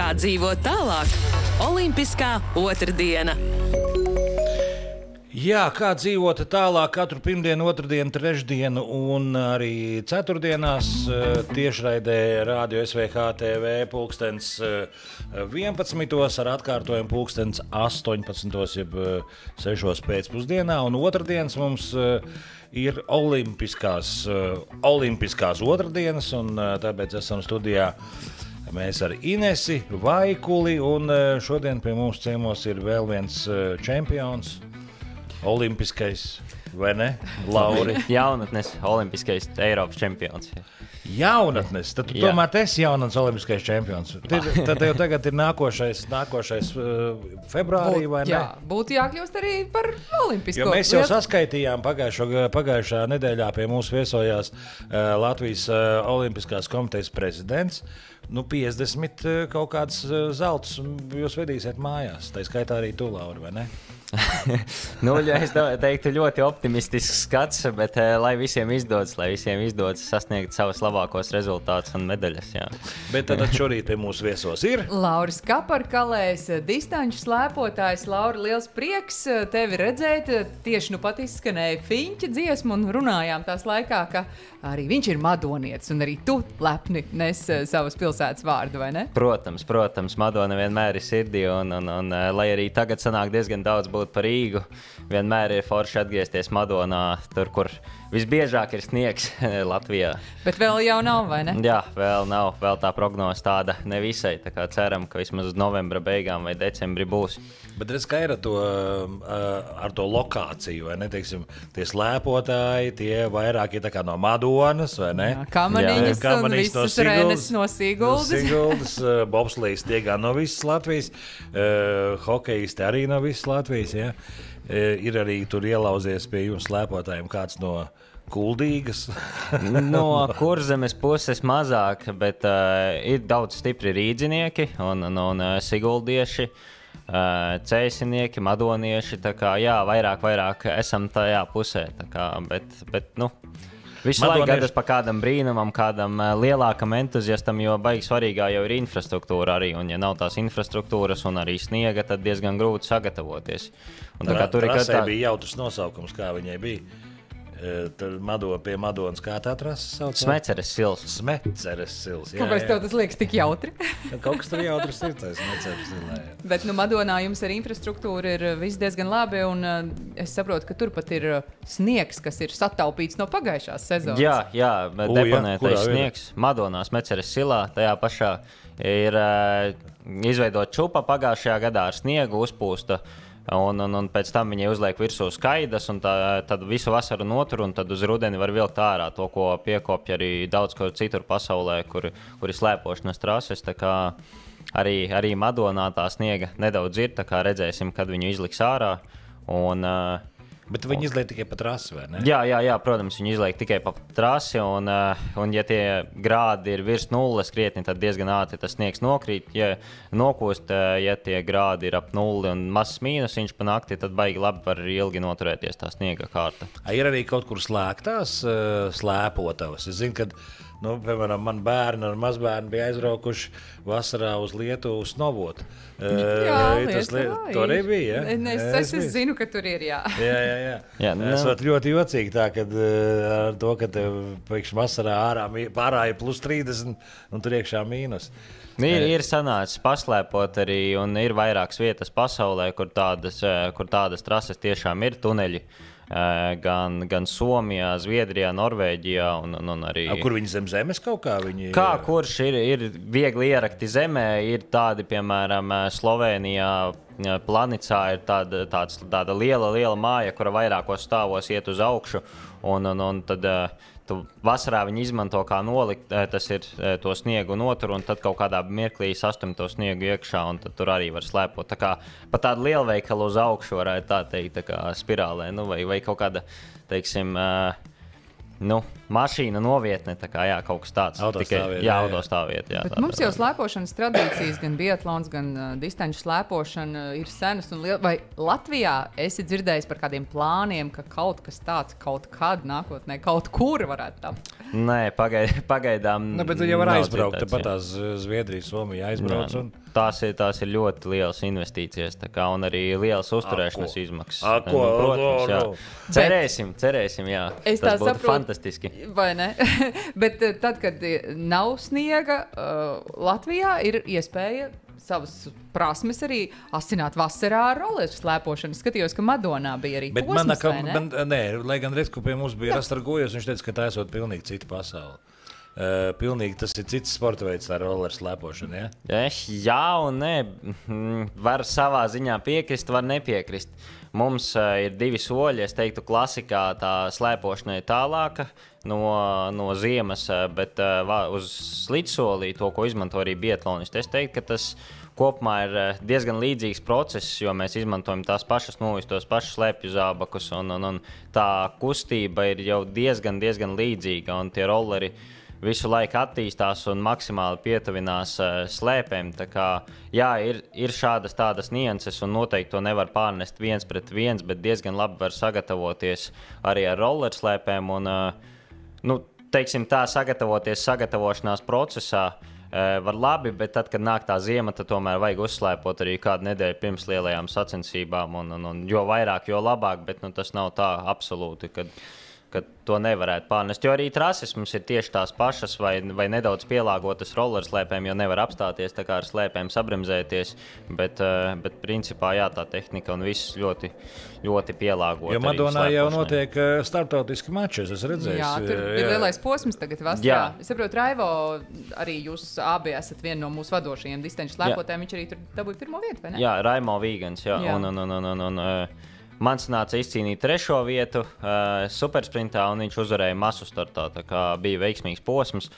Kā dzīvot tālāk? Olimpiskā otrdiena. Jā, kā dzīvot tālāk katru pirmdienu, otrdienu, trešdienu un arī ceturtdienās tiešraidē Rādio SVH TV pulkstens 11. ar atkārtojumu pulkstens 18. jeb 6. pēcpusdienā, un otrdienas mums ir olimpiskās otrdienas, un tāpēc esam studijā mēs ar Inesi Vaikuli, un šodien pie mums ciemos ir vēl viens čempions. Olimpiskais, vai ne? Lauri. Jaunatnes olimpiskais Eiropas čempions. Jaunatnes, tad tu tomēr esi jaunatnes olimpiskais čempions. Tad jau tagad ir nākošais februārī, vai ne? Jā, būtu jākļūst arī par olimpisko. Jo mēs jau saskaitījām pagājušā nedēļā pie mums viesojās Latvijas Olimpiskās komitejas prezidents. 50 kaut kādas zeltus jūs vedīsiet mājās. Tā skaitā arī tu, Lauri, vai ne? Es teiktu ļoti optimistisks skats, bet lai visiem izdodas sasniegt savus labākos rezultātus un medaļas. Jā. Bet tad šorīt pie mūsu viesos ir Lauris Kaparkalējs, distanču slēpotājs. Lauri, liels prieks tevi redzēt. Tieši pat izskanēja Fiņķa dziesmu un runājām tās laikā, ka arī viņš ir madonietis un arī tu lepni nes savas pilsētas vārdu, vai ne? Protams, Madona vienmēr ir sirdī un lai arī tagad sanāk diezgan daudz būt par Rīgu, vienmēr ir forši atgriezties Madonā, tur, kur visbiežāk ir sniegs Latvijā. Bet vēl jau nav, vai ne? Jā, vēl nav, vēl tā prognoze tāda nevisai, tā kā ceram, ka vismaz uz novembra beigām vai decembri būs. Bet redz, kā ir ar to lokāciju, vai ne, teiksim, tie slēpotāji, tie vairāk ir tā kā no Madonas, vai ne? Jā, Kamaniņas un visas Renes no Siguldas. Bobslejs tie gan no visas Latvijas, hokejisti arī no visas Latvijas, ja? Ir arī tur ielauzies pie jums slēpotājiem kāds no Kuldīgas. No Kurzemes puses mazāk, bet ir daudz stipri rīdzinieki un siguldieši, cēsinieki, madonieši, tā kā jā, vairāk esam tajā pusē, tā kā, bet visu laiku gadas pa kādam brīnumam, kādam lielākam entuziastam, jo baigi svarīgā jau ir infrastruktūra arī, un ja nav tās infrastruktūras un arī sniega, tad diezgan grūti sagatavoties. Un tā kā tur trasē bija jautrs nosaukums, kā viņai bija. Pie Madonas, kā tā trasa sauc? Smeceres sils. Smeceres sils, jā. Kāpēc tev tas liekas tik jautri? Kaut kas tur jautrs ir, tas Smeceres silā, jā. Bet Madonā jums ar infrastruktūru ir viss diezgan labi, un es saprotu, ka tur pat ir sniegs, kas ir sataupīts no pagājušās sezonas. Jā, deponētais sniegs Madonā, Smeceres silā, tajā pašā ir izveidot čupa pagājušajā gadā ar sniegu uzpūsta. Un pēc tam viņai uzliek virsū skaidas, un tad visu vasaru notur, un tad uz rudeni var vilkt ārā to, ko piekopja arī daudz kur citur pasaulē, kur ir slēpošanas trases. Tā kā arī Madonā tā sniega nedaudz ir, tā kā redzēsim, kad viņu izliks ārā. Bet viņi izliek tikai pa trasi, vai ne? Jā, protams, viņi izliek tikai pa trasi, un ja tie grādi ir virs nulles krietni, tad diezgan ātri tas sniegs nokrīt. Ja nokūst, ja tie grādi ir ap nulli un mazs mīnusiņš pa nakti, tad baigi labi var ilgi noturēties tā sniega kārta. Ir arī kaut kur slēgtās slēpotavas. Es zinu, ka piemēram, man bērni un mazbērni bija aizbraukuši vasarā uz Lietuvu snovot. To arī bija, ja? Es zinu, ka tur ir, jā. Jā. Es varu ļoti jocīgi tā, kad ar to, ka tev pēkšņi vasarā ārā ir plus 30 un tur iekšā mīnus. Ir sanācis paslēpot arī, un ir vairākas vietas pasaulē, kur tādas trases tiešām ir tuneļi. Gan Somijā, Zviedrijā, Norvēģijā un arī... Kur viņi zem zemes kaut kā? Kurš ir viegli ierakti zemē, ir tādi, piemēram, Slovenijā, Planicā ir tāda liela māja, kura vairākos stāvos iet uz augšu, un tad vasarā viņi izmanto kā nolikt, tas ir to sniegu notur, un tad kaut kādā mirklī sastum to sniegu iekšā, un tad tur arī var slēpot. Tā kā pa tādu lielveikalu uz augšu varētu tā teikt, tā kā spirālē, vai kaut kāda, teiksim, mašīna novietne, tā kā, kaut kas tāds. Autostāvvieta. Jā, autostāvvieta. Jā, Bet mums jau slēpošanas tradīcijas, gan biatlons, gan distanču slēpošana ir senas un liela. Vai Latvijā esi dzirdējis par kādiem plāniem, ka kaut kas tāds kaut kad nākotnē, kaut kur varētu tapt? Nē, pagaidām. Bet tu jau var aizbraukt, tāpat tās Zviedrija, Somija aizbrauc. Tās ir ļoti lielas investīcijas, un arī lielas uzturēšanas izmaksas. Protams, jā. Cerēsim, jā. Tas būtu fantastiski. Vai ne? Bet tad, kad nav sniega, Latvijā ir iespēja savas prasmes arī asināt vasarā ar roleru slēpošanu. Skatījos, ka Madonā bija arī posms, vai ne? Nē, lai gan redz, ka pie mums bija Rastargojas, viņš teica, ka tā esot pilnīgi cita pasaule. Pilnīgi tas ir cits sporta veids, tā roleru slēpošana, ja? Jā un nē. Var savā ziņā piekrist, var nepiekrist. Mums ir 2 soļi, es teiktu, klasikā tā slēpošana ir tālāka no ziemas, bet uz slidsolī, to, ko izmanto arī biatlonisti, es teiktu, ka tas kopumā ir diezgan līdzīgs process, jo mēs izmantojam tās pašas nūjas, tos pašus slēpju zābakus, un tā kustība ir jau diezgan līdzīga, un tie rolleri visu laiku attīstās un maksimāli pietuvinās slēpēm. Tā kā, jā, ir šādas tādas nianses, un noteikti to nevar pārnest 1-1, bet diezgan labi var sagatavoties arī ar roller slēpēm. Un, teiksim tā, sagatavošanās procesā var labi, bet tad, kad nāk tā ziema, tad tomēr vajag uzslēpot arī kādu nedēļu pirms lielajām sacensībām. Un jo vairāk, jo labāk, bet tas nav tā absolūti, ka to nevarētu pārnest. Jo arī trases mums ir tieši tās pašas vai nedaudz pielāgotas roller slēpēm, jo nevar apstāties tā kā ar slēpēm sabremzēties, bet principā jā, tā tehnika un viss ļoti, ļoti pielāgota. Jo Madonā jau notiek starptautiski mači, es redzēju. Jā, tur ir lielais posms tagad vasarā. Es saprotu, Raivo, arī jūs abi esat viena no mūsu vadošajiem distanču slēpotājiem, viņš arī tur dabūja 1. vietu, vai ne? Jā, Raimo Vīgans, jā. Man sanāca izcīnīt 3. vietu supersprintā, un viņš uzvarēja masu startā. Tā kā bija veiksmīgs posms,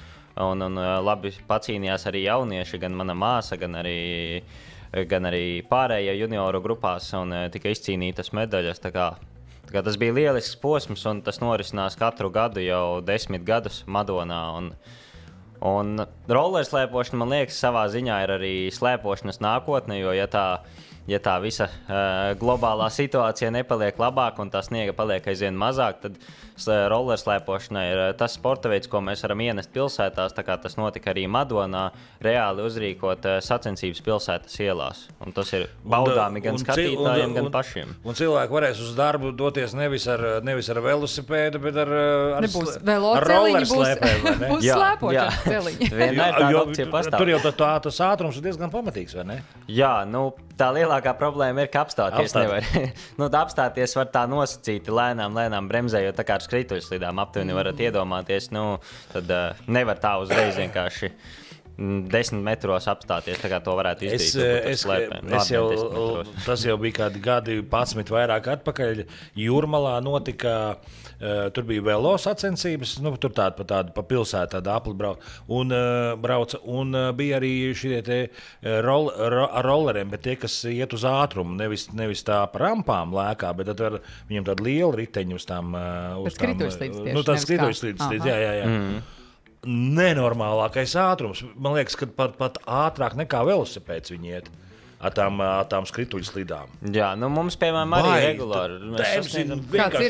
un labi pacīnījās arī jaunieši, gan mana māsa, gan arī pārējie junioru grupās, un tika izcīnītas medaļas. Tā kā tas bija lielisks posms, un tas norisinās katru gadu jau 10 gadus Madonā. Un rollerslēpošana, man liekas, savā ziņā ir arī slēpošanas nākotne, jo ja tā visa globālā situācija nepaliek labāk un tā sniega paliek aizvien mazāk, tad rollerslēpošana ir tas sporta veids, ko mēs varam ienest pilsētās, tā kā tas notika arī Madonā, reāli uzrīkot sacensības pilsētas ielās. Un tas ir baudāmi gan skatītājiem, gan pašiem. Un cilvēki varēs uz darbu doties nevis ar velosipēdu, bet ar rollerslēpēm. Būs slēpošanas celiņi. Vienmēr tāda opcija pastāv. Tur jau tas ātrums ir diezgan pamatīgs, vai ne? Jā, tā lielākā problēma ir, ka apstāties nevar. Apstāties var tā nosacīti lēnām bremzējot, tā kā ar skrituļslidām aptuveni varat iedomāties, tad nevar tā uzreiz vienkārši 10 metros apstāties, tā kā to varētu izdarīt. Tas jau bija kādi gadi 11 vairāk atpakaļ. Jūrmalā notika, tur bija velo sacensības, tur tāda pa pilsētu, tāda apli brauca, un bija arī šie te ar rolleriem, bet tie, kas iet uz ātrumu, nevis tā pa rampām lēkā, bet tad viņam tāda liela riteņa uz tām. Skrituļslīdes tieši. Tas skrituļslīdes, jā. Nenormālākais ātrums. Man liekas, ka pat ātrāk nekā velosipēds viņi iet ar tām skrituļslidām. Jā, mums, piemēram, arī regulāri. Kāds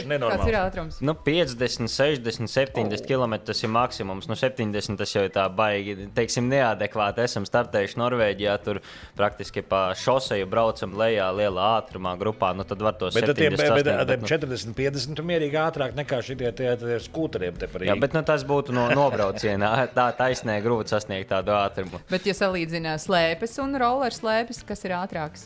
ir ātrums? 50, 60, 70 km tas ir maksimums. 70 tas jau ir tā baigi, neadekvāti. Esam startējuši Norvēģijā, tur praktiski pa šoseju braucam lejā lielā ātrumā grupā, tad var tos 70 sasniegt. Bet 40, 50 mierīgi ātrāk nekā šitie skūteriem te par Rīgu. Jā, bet tas būtu no nobraucienā. Tā taisnē grūti sasniegt tādu ātrumu. Bet, ja salīdzina slēpes un roller slēpes, kas ir ātrāks?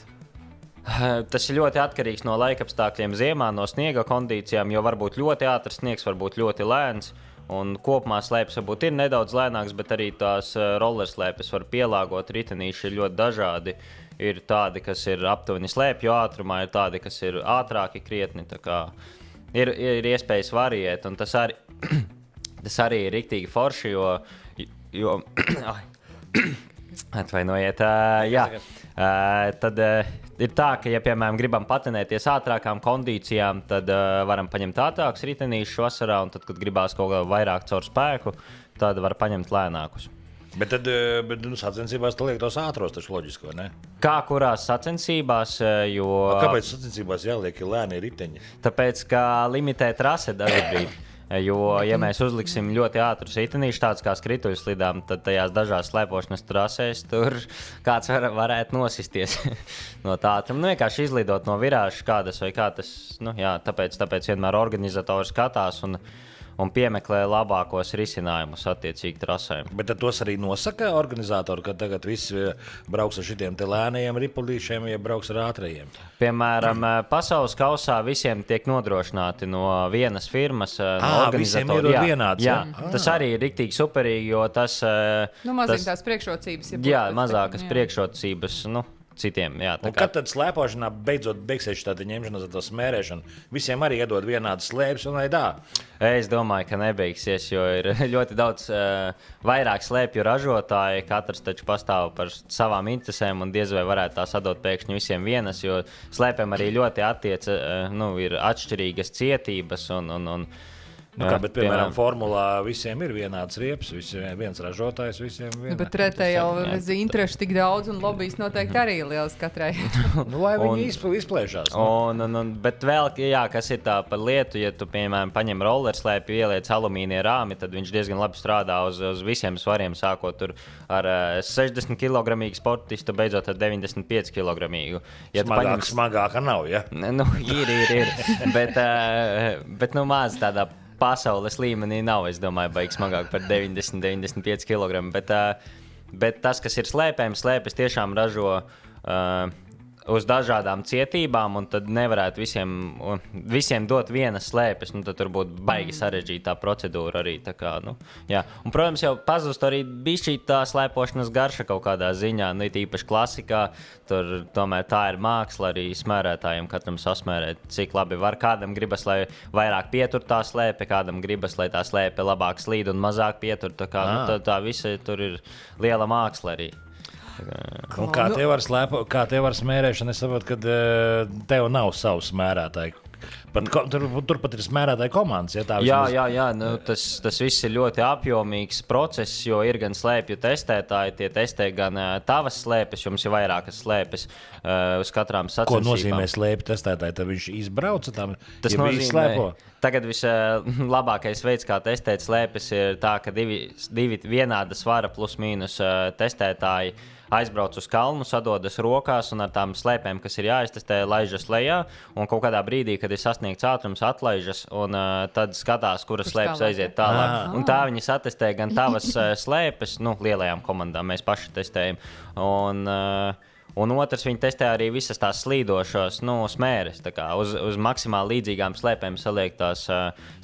Tas ir ļoti atkarīgs no laikapstākļiem ziemā, no sniega kondīcijām, jo var būt ļoti ātrs sniegs, var būt ļoti lēns. Un kopumā slēpes varbūt ir nedaudz lēnāks, bet arī tās roller slēpes var pielāgot. Ritenīši ir ļoti dažādi. Ir tādi, kas ir aptuveni slēpju ātrumā, ir tādi, kas ir ātrāki krietni. Tā kā ir iespējas variēt, un tas arī ir riktīgi forši, jo atvainojiet, jā. Tad Ir tā, ka, ja, piemēram, gribam patinēties ātrākām kondīcijām, tad varam paņemt ātrākus ritenīšus vasarā, un tad, kad gribās kaut kā vairāk caur spēku, tad var paņemt lēnākus. Bet sacensībās tu liek tos ātros, taču loģiski, vai ne? Kā kurās sacensībās, jo... Kāpēc sacensībās jāliek lēni riteņi? Tāpēc, ka limitē trase dažbrīd. Jo, ja mēs uzliksim ļoti ātrus ritenīšus, tādus kā skrituļslidām, tad tajās dažās slēpošanas trasēs tur kāds varētu nosisties no tā ātruma. Vienkārši izlidot no virāžas kādas vai kā tas, tāpēc vienmēr organizatori skatās un piemeklē labākos risinājumus attiecīgi trasēm. Bet tad tos arī nosaka organizatori, ka tagad visi brauks ar šitiem te lēnajiem ripulīšiem, ja brauks ar ātrajiem? Piemēram, pasaules kausā visiem tiek nodrošināti no vienas firmas. Visiem ir vienāds. Jā, tas arī ir riktīgi superīgi, jo tas... Mazāk tās priekšrocības. Jā, mazākas priekšrocības, citiem. Jā, kad tad slēpošanā beidzot beigsies šī ņemšanās, tā smērēšana, visiem arī iedod vienādas slēpes un aidā? Es domāju, ka nebeigsies, jo ir ļoti daudz vairāk slēpju ražotāji. Katrs taču pastāv par savām interesēm un diez vai varētu tās atdot pēkšņi visiem vienas, jo slēpēm arī ļoti ir atšķirīgas cietības un bet, piemēram, formulā visiem ir vienāds riepas, viens ražotājs, visiem vienāds. Bet retē jau interešu tik daudz, un lobbyis noteikti arī liels katrai. Lai viņi izplēšās. Bet vēl, kas ir tā par lietu, ja tu, piemēram, paņem rollerslēpi, ieliec alumīnija rāmi, tad viņš diezgan labi strādā uz visiem svariem, sākot tur ar 60 kg sportistu, beidzot ar 95 kg. Ja smagāka nav, ja? Ir. Bet maz tādā pasaules līmenī nav, es domāju, baigs smagāk par 90-95 kg. Bet tas, kas ir slēpes tiešām ražo uz dažādām cietībām, un tad nevarētu visiem dot vienas slēpes. Tad tur būtu baigi sarežģītā procedūra arī. Un, protams, jau pazust arī bišķī tā slēpošanas garša kaut kādā ziņā, īpaši klasikā. Tur tomēr tā ir māksla arī smērētājiem, katram sasmērēt, cik labi var. Kādam gribas, lai vairāk pietur tā slēpe, kādam gribas, lai tā slēpe labāk slīd un mazāk pietur. Tā visa tur ir liela māksla arī. Kā tev ar smērēšanu? Es saprotu, ka tev nav savu smērētāju. Turpat ir smērētāja komandas. Jā, tas viss ir ļoti apjomīgs process, jo ir gan slēpju testētāji, tie testē gan tavas slēpes, jums ir vairākas slēpes uz katrām sacensībām. Ko nozīmē slēpju testētāji? Tad viņš izbrauca tam, tas nozīmē, tagad vislabākais veids, kā testēt slēpes, ir tā, ka divi vienāda svara plus mīnus testētāji aizbrauc uz kalnu, sadodas rokās un ar tām slēpēm, kas ir jāiztestē, laižas lejā, un kaut kādā brīdī, kad ir sasniegts ātrums, atlaižas, un tad skatās, kuras slēpes aiziet tālāk. Un tā viņi satestē gan tavas slēpes, lielajām komandām mēs paši testējam, un otrs, viņi testē arī visas tās slīdošās smēres, tā kā uz maksimāli līdzīgām slēpēm saliek tās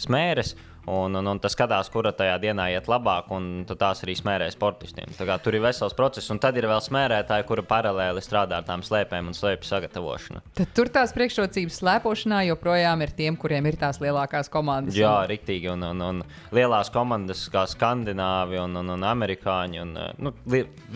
smēres. Un tas skatās, kura tajā dienā iet labāk, un tās arī smērē sportistiem. Tur ir vesels process, un tad ir vēl smērētāji, kuri paralēli strādā ar tām slēpēm un slēpju sagatavošanu. Tad tur tās priekšrocības slēpošanā joprojām ir tiem, kuriem ir tās lielākās komandas. Jā, riktīgi, un lielās komandas kā skandināvi un amerikāņi,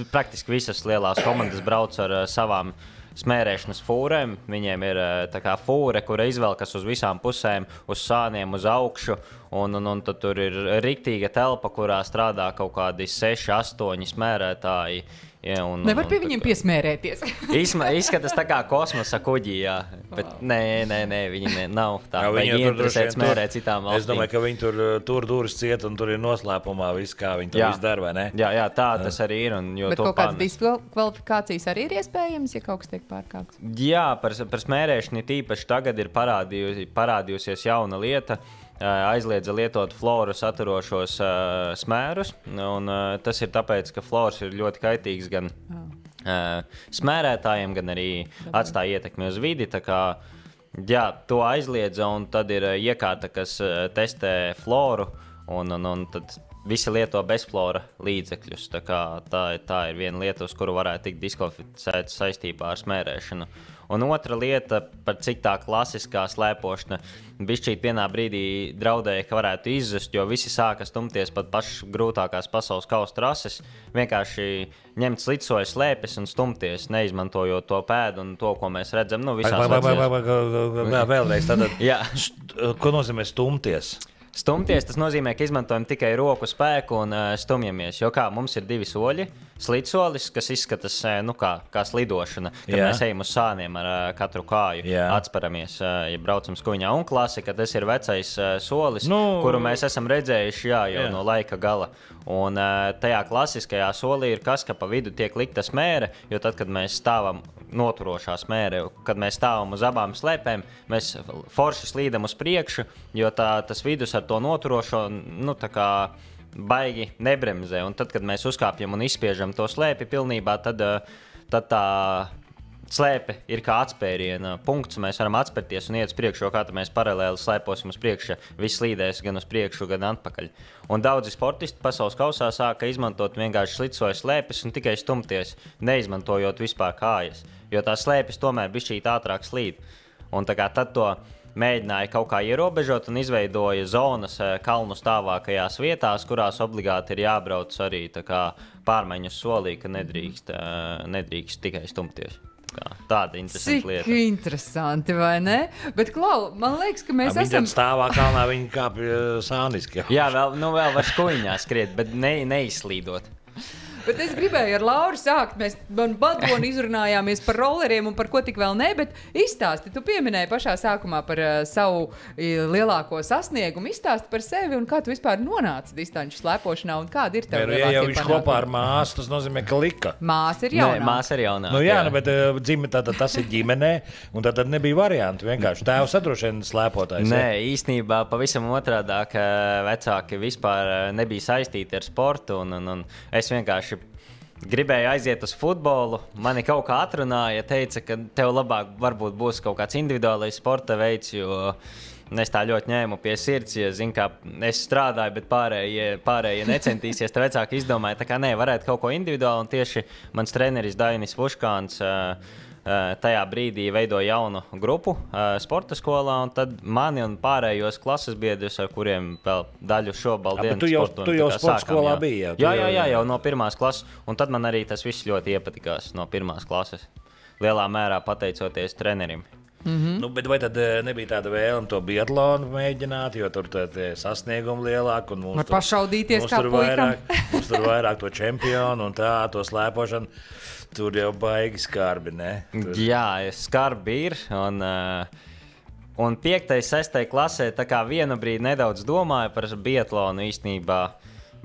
praktiski visas lielās komandas brauc ar savām smērēšanas fūrēm. Viņiem ir tā kā fūre, kura izvelkas uz visām pusēm, uz sāniem, uz augšu, un tad tur ir riktīga telpa, kurā strādā kaut kādi 6-8 smērētāji. Nevar pie viņiem piesmērēties. Izskatās tā kā kosmosa kuģī, jā. Bet nē, viņi nav tā. Viņi interesēt smērēt citām valstīm. Es domāju, ka viņi tur durvis ciet un tur ir noslēpumā viss, kā viņi to visu dara, vai ne? Jā, tā tas arī ir. Bet kaut kādas diskvalifikācijas arī ir iespējams, ja kaut kas tiek pārkāpts? Jā, par smērēšanu tīpaši tagad ir parādījusies jauna lieta. Aizliedza lietot floru saturošos smērus, un tas ir tāpēc, ka flors ir ļoti kaitīgs gan smērētājiem, gan arī atstāja ietekmi uz vidi. To aizliedza, un tad ir iekārta, kas testē floru, un tad visi lieto bezflora līdzekļus. Tā ir viena lieta, uz kuru varētu tikt diskvalificēts saistībā ar smērēšanu. Un otra lieta, par cik tā klasiskā slēpošana bišķīt vienā brīdī draudēja, ka varētu izzust, jo visi sāka stumties pat pašas grūtākās pasaules kausa trases, vienkārši ņemt slicoju slēpes un stumties, neizmantojot to pēdu un to, ko mēs redzam, visās vecajās. Vēlreiz, tātad, Jā. Ko nozīmē stumties? Stumties, tas nozīmē, ka izmantojam tikai roku spēku un stumjamies, jo mums ir 2 soļi. Slidsolis, kas izskatās kā slidošana, kad mēs ejam uz sāniem ar katru kāju, atsparamies, ja braucam skuņā. Un klasika, tas ir vecais solis, kuru mēs esam redzējuši jau no laika gala. Un tajā klasiskajā solī ir kas, ka pa vidu tiek likta smēre, jo tad, kad mēs stāvam noturošā smēre, kad mēs stāvam uz abām slēpēm, mēs forši slīdam uz priekšu, jo tas vidus ar to noturošo, tā kā baigi nebremzē. Un tad, kad mēs uzkāpjam un izspiežam to slēpi pilnībā, tad tā slēpe ir kā atspēriena punkts. Mēs varam atspērties un iet uz priekšu, jo kā mēs paralēli slēposim uz priekšu. Viss slīdēs gan uz priekšu, gan atpakaļ. Un daudzi sportisti pasaules kausā sāka izmantot vienkārši slicojas slēpes un tikai stumties, neizmantojot vispār kājas. Jo tās slēpes tomēr bišķīt ātrāk slīd. Un tad to mēģināja kaut kā ierobežot un izveidoja zonas kalnu stāvākajās vietās, kurās obligāti ir jābrauc arī pārmaiņu solī, ka nedrīkst tikai stumties. Tāda interesanta lieta. Cik interesanti, vai ne? Bet, Klau, man liekas, ka mēs esam... Viņi stāvā kalnā, viņi kāpj sāniski. Jā, vēl var skuiņā skriet, bet neizslīdot. Bet es gribēju ar Lauru sākt. Mēs badoni izrunājāmies par rolleriem un par ko tik vēl ne, bet izstāsti. Tu pieminēji pašā sākumā par savu lielāko sasniegumu. Izstāsti par sevi un kā tu vispār nonāci distanču slēpošanā un kāda ir tev lielākie panākumi. Ja viņš kopā ar māsu, tas nozīmē, ka lika. Māsa ir jaunā. Nē, māsa ir jaunā. Bet tas ir ģimenē, un tad nebija variantu. Vienkārši tēvs atrošana slēpotājs. Nē, īstenībā pavisam otrādāk vecāki vispār nebija saistīti ar sportu, un es vienkārši gribēju aiziet uz futbolu. Mani kaut kā atrunāja, teica, ka tev labāk varbūt būs kaut kāds individuālais sporta veids, jo es tā ļoti ņēmu pie sirds, ja zinu, kā es strādāju, bet pārējie necentīsies. Tad vecāki izdomāja, tā kā varētu kaut ko individuāli, un tieši mans treneris Dainis Vuškāns tajā brīdī veidoja jaunu grupu sporta skolā, un tad mani un pārējos klases biedrus, ar kuriem vēl daļu šobrīd tu jau sporta skolā biji? Jā, jau no 1. klases, un tad man arī tas viss ļoti iepatikās no 1. klases. Lielā mērā pateicoties trenerim. Bet vai tad nebija tāda vēlme to biatlonu mēģināt, jo tur sasniegumi lielāki un mums pašaudīties kā puikam? Mums tur vairāk to čempionu un to slēpošanu. Tur jau baigi skarbi, ne? Jā, skarbi ir. Un 5. 6. klasē tā kā vienu brīdi nedaudz domāju par biatlonu īstenībā,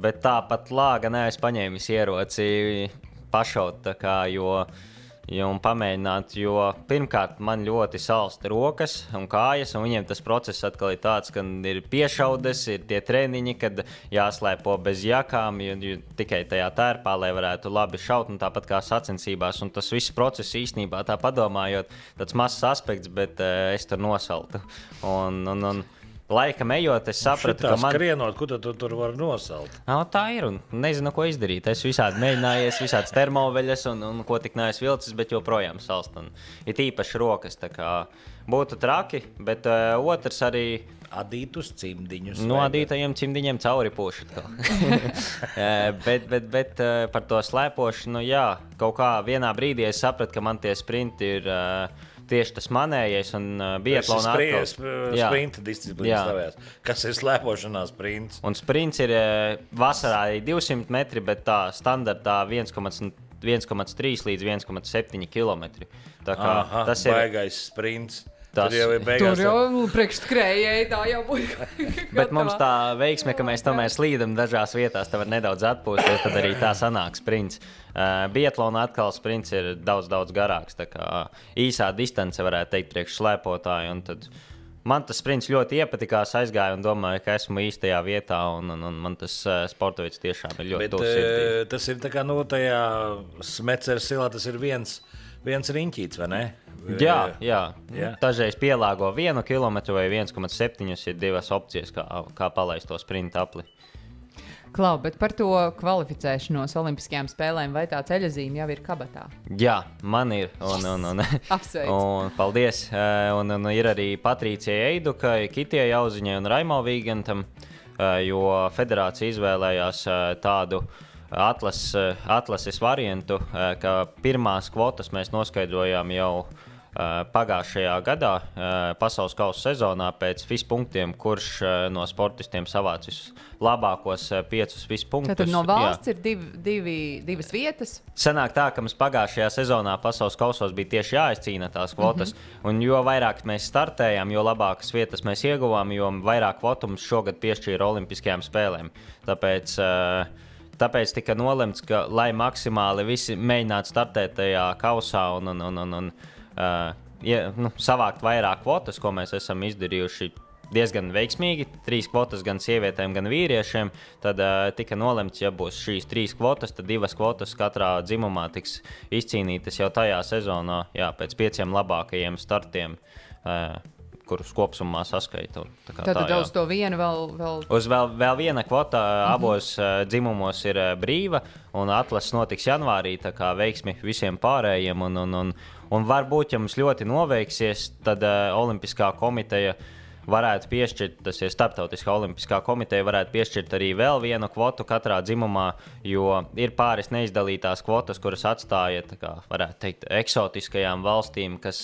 bet tāpat lāga neesmu paņēmis ieroci pašaut, un pamēģināt, jo pirmkārt man ļoti salsta rokas un kājas, un viņiem tas process atkal ir tāds, ka ir piešaudes, ir tie treniņi, kad jāslēpo bez jakām, jo tikai tajā tērpā, lai varētu labi šaut, un tāpat kā sacensībās, un tas viss process īstenībā tā padomājot, tāds mazs aspekts, bet es tur nosaltu. Un laikam ejot, es sapratu, ka man... Skrienot, ko tu tur var nosalt? Tā ir, un nezinu, ko izdarīt. Es visādi mēģinājies, visādas termoveļas un ko tik neesmu vilcis, bet joprojām salst. Un ir īpaši rokas, tā kā būtu traki, bet otrs arī... Adītus cimdiņus. No adītajiem cimdiņiem cauri pūšat. bet par to slēpošanu, jā, kaut kā vienā brīdī es sapratu, ka man tie sprinti ir... tieši tas manējais un biatlona atkal. Sprinta disciplīnas tavējās. Kas ir slēpošanā sprints? Un sprints ir vasarā 200 metri, bet tā standartā 1,3 līdz 1,7 kilometri. Tā kā tas ir baigais sprints. Tas tur jau priekšskrējēji, tā jau būtu. Bet mums tā veiksme, ka mēs tomēr slīdam dažās vietās, tā var nedaudz atpūsties, tad arī tā sanāk sprints. Biatlona atkal sprints ir daudz garāks, tā kā īsā distance varētu teikt priekš slēpotāju, un tad man tas sprints ļoti iepatikās, aizgāju un domāju, ka esmu īstajā vietā, un man tas sporta veids tiešām ir ļoti tuvs sirdī. Tas ir tā kā tajā Smeceres silā, tas ir viens riņķīts, vai ne? Jā. Dažreiz pielāgo 1 kilometru vai 1,7 ir divas opcijas, kā palaist to sprinta apli. Klau, bet par to kvalificēšanos Olimpiskajām spēlēm, vai tā ceļazīme jau ir kabatā? Jā, man ir. Apsveicu. Un paldies. Un ir arī Patricijai Eidukai, Kitijai Jauziņai un Raimo Vīgantam, jo federācija izvēlējās tādu atlases variantu, ka pirmās kvotas mēs noskaidrojām jau pagājušajā gadā pasaules kausa sezonā pēc FIS punktiem, kurš no sportistiem savācis labākos 5 FIS punktus. Tad no valsts ir divas vietas? Sanāk tā, ka mums pagājušajā sezonā pasaules kausos bija tieši jāizcīna tās kvotas, un jo vairāk mēs startējām, jo labākas vietas mēs ieguvām, jo vairāk kvotu mums šogad piešķīra Olimpiskajām spēlēm. Tāpēc tika nolemts, ka lai maksimāli visi mēģinātu startēt tajā kausā un savākt vairāk kvotas, ko mēs esam izdarījuši diezgan veiksmīgi, 3 kvotas gan sievietēm, gan vīriešiem, tad tika nolemts, ja būs šīs 3 kvotas, tad 2 kvotas katrā dzimumā tiks izcīnītas jau tajā sezonā, pēc 5 labākajiem startiem, kurus kopsumā saskaita. Tad uz to vienu vēl... Uz vēl viena kvota abos dzimumos ir brīva, un atlases notiks janvārī, tā kā veiksmi visiem pārējiem, un varbūt, ja mums ļoti noveiksies, tad Olimpiskā komiteja varētu piešķirt, tas ir Starptautiskā olimpiskā komiteja, varētu piešķirt arī vēl vienu kvotu katrā dzimumā, jo ir pāris neizdalītās kvotas, kuras atstāja, tā kā varētu teikt, eksotiskajām valstīm, kas,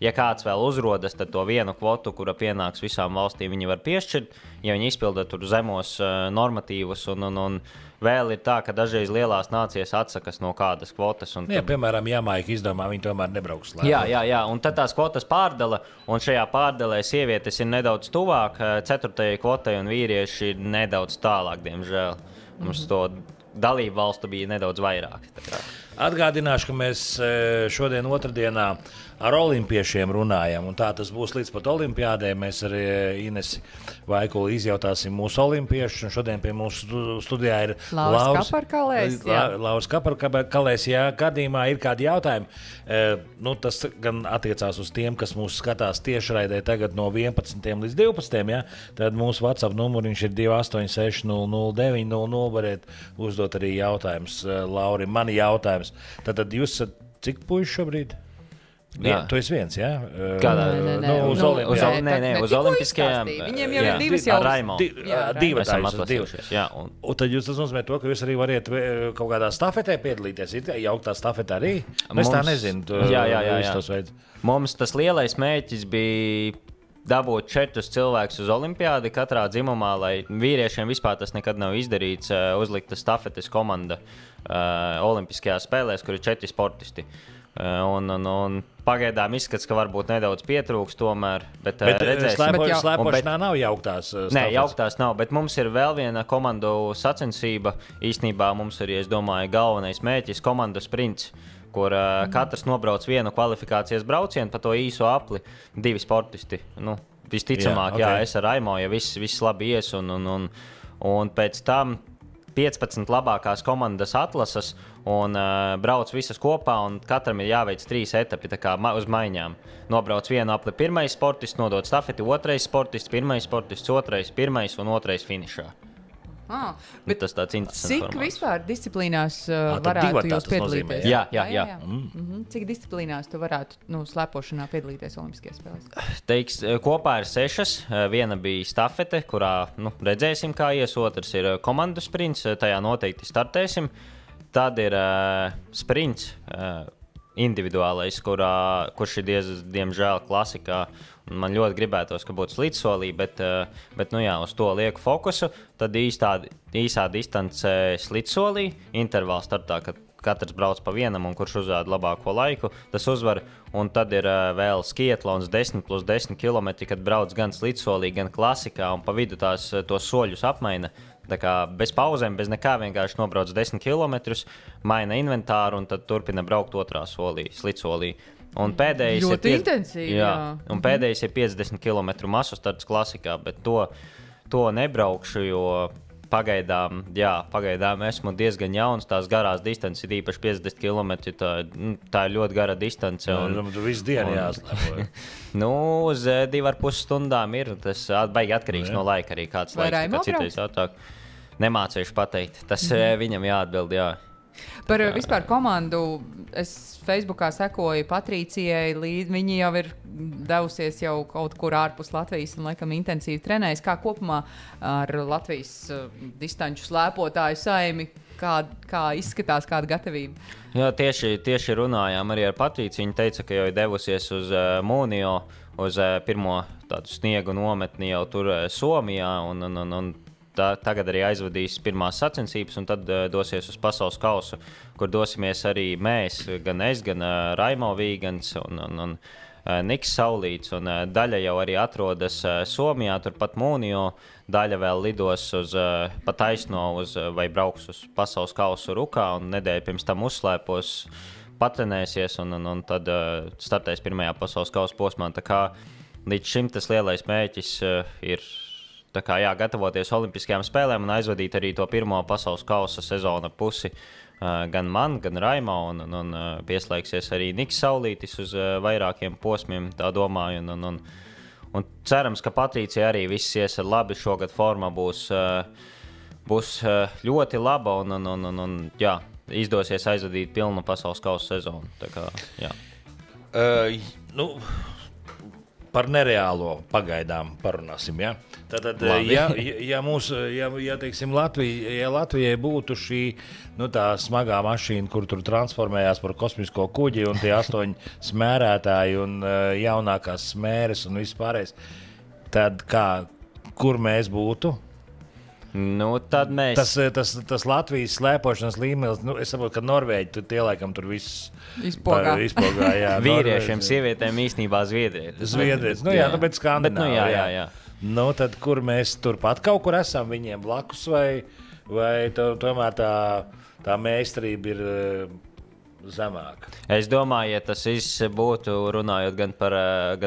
ja kāds vēl uzrodas, tad to vienu kvotu, kura pienāks visām valstīm, viņi var piešķirt, ja viņi izpilda tur zemos normatīvus, un vēl ir tā, ka dažreiz lielās nācijas atsakas no kādas kvotas. Piemēram, Jamaika izdomā, viņi tomēr nebrauks slēpā. Jā, un tad tās kvotas pārdala, un šajā pārdalē sievietes ir nedaudz tuvāk 4. kvotai, un vīrieši ir nedaudz tālāk, diemžēl. Mums to dalību valstu bija nedaudz vairāk. Atgādināšu, ka mēs šodien otrdienā ar olimpiešiem runājam, un tā tas būs līdz pat olimpiādē. Mēs arī Inesi Vaikuli izjautāsim mūsu olimpiešus, un šodien pie mūsu studijā ir Lauris Kaparkalējs. Lauris Kaparkalējs, ja gadījumā ir kādi jautājumi, tas gan attiecās uz tiem, kas mūs skatās tiešraidē tagad no 11 līdz 12, tad mūsu WhatsApp numuriņš ir 286 009 variet uzdot arī jautājums. Lauri, mani jautājums. Tad jūs esat cik puiši šobrīd? Tu esi viens, jā? Kādā? Uz Olimpiskajām. Viņiem jau ir divas jau. Ar Raimo. Divas. Un tad jūs tas nozīmē to, ka jūs arī variet kaut kādā stafetē piedalīties. Ir jauktā stafetē arī? Es tā nezinu. Jā. Mums tas lielais mērķis bija dabūt 4 cilvēkus uz olimpiādi katrā dzimumā, lai vīriešiem vispār tas nekad nav izdarīts, uzlikta stafetes komanda olimpiskajās spēlēs, kur ir 4 sportisti. Un pagaidām izskats, ka varbūt nedaudz pietrūks tomēr, bet redzēsim. Slēpošanā nav jauktās stafetes. Nē, jauktās nav, bet mums ir vēl viena komandu sacensība. Īstenībā mums ir, es domāju, galvenais mērķis komandu sprints, kur katrs nobrauc vienu kvalifikācijas braucienu pa to īso apli, 2 sportisti. Visticamāk, es ar Raimo, ja viss labi ies, un pēc tam 15 labākās komandas atlases un brauc visas kopā, un katram ir jāveic 3 etapi, tā kā uz maiņām. Nobrauc vienu apli pirmais sportists, nodod stafeti otrais sportists, pirmais sportists, otrais, pirmais un otrais finišā. Tas tāds interesants. Cik vispār disciplīnās varētu jūs piedalīties? Jā. Cik disciplīnās tu varētu slēpošanā piedalīties Olimpiskajās spēlēs? Kopā ir 6. Viena bija stafete, kurā redzēsim, kā ies. Otrs ir komandu sprints, tajā noteikti startēsim. Tad ir sprints individuālais, kurš ir diemžēl klasikā. Man ļoti gribētos, ka būtu slidsolī, bet uz to lieku fokusu. Tad īsā distance slidsolī, intervāls startā, kad katrs brauc pa vienam un kurš uzrāda labāko laiku, tas uzvar. Un tad ir vēl skietlons 10 plus 10 km, kad brauc gan slidsolī, gan klasikā, un pa vidu tos soļus apmaina. Tā kā bez pauzēm, bez nekā, vienkārši nobrauc 10 km, maina inventāru un tad turpina braukt otrā solī, slidsolī. Un pēdējais ļoti intensīvi. Un pēdējais ir 50 km masu starts klasikā, bet to nebraukšu, jo pagaidām esmu diezgan jauns. Tās garās distances ir īpaši 50 km. Tā ir ļoti gara distance. Tu visu dienu jāslēpo. Uz 2,5 stundām ir. Tas baigi atkarīgs no laika arī, kāds laiks, kā citais ātrāk. nemācīšu pateikt. Tas viņam jāatbild, jā. Par vispār komandu es Facebookā sekoju Patricijai, viņi jau ir devusies jau kaut kur ārpus Latvijas un laikam intensīvi trenējas. Kā kopumā ar Latvijas distanču slēpotāju saimi, kā izskatās, kāda gatavība? Jā, tieši runājām arī ar Patriciju. Viņa teica, ka jau ir devusies uz Mūnio, uz pirmo tādu sniegu nometni jau tur Somijā un tagad arī aizvadīs pirmās sacensības, un tad dosies uz pasaules kausu, kur dosimies arī mēs, gan es, gan Raimo Vīgans un Niks Saulīts. Un daļa jau arī atrodas Somijā, turpat Mūnio. Daļa vēl lidos pa taisno vai brauks uz pasaules kausu Rukā, un nedēļu pirms tam uzslēpos, patrenēsies, un tad startēs pirmajā pasaules kausa posmā. Tā kā līdz šim tas lielais mērķis ir gatavoties Olimpiskajām spēlēm un aizvadīt arī to pirmo pasaules kausa sezona pusi gan man, gan Raimo, un pieslēgsies arī Niks Saulītis uz vairākiem posmiem, tā domāju. Un cerams, ka Patricija arī viss ies labi. Šogad forma būs ļoti laba un jā, izdosies aizvadīt pilnu pasaules kausa sezonu. Tā kā, jā. Par nereālo pagaidām parunāsim, ja? Tātad, teiksim, Latvijai būtu šī tā smagā mašīna, kur tur transformējās par kosmisko kuģi un tie 8 smērētāji un jaunākās smēres un viss pārējais, tad kur mēs būtu? Tad mēs... Tas Latvijas slēpošanas līmenis, es saprotu, ka Norvēģi tie laikam tur viss izpogā, jā. Vīriešiem, sievietēm īstenībā Zviedrietis. Bet Skandināvijā. Tad kur mēs turpat kaut kur esam viņiem blakus, vai tomēr tā meistarība ir zemāka? Es domāju, ja tas būtu runājot gan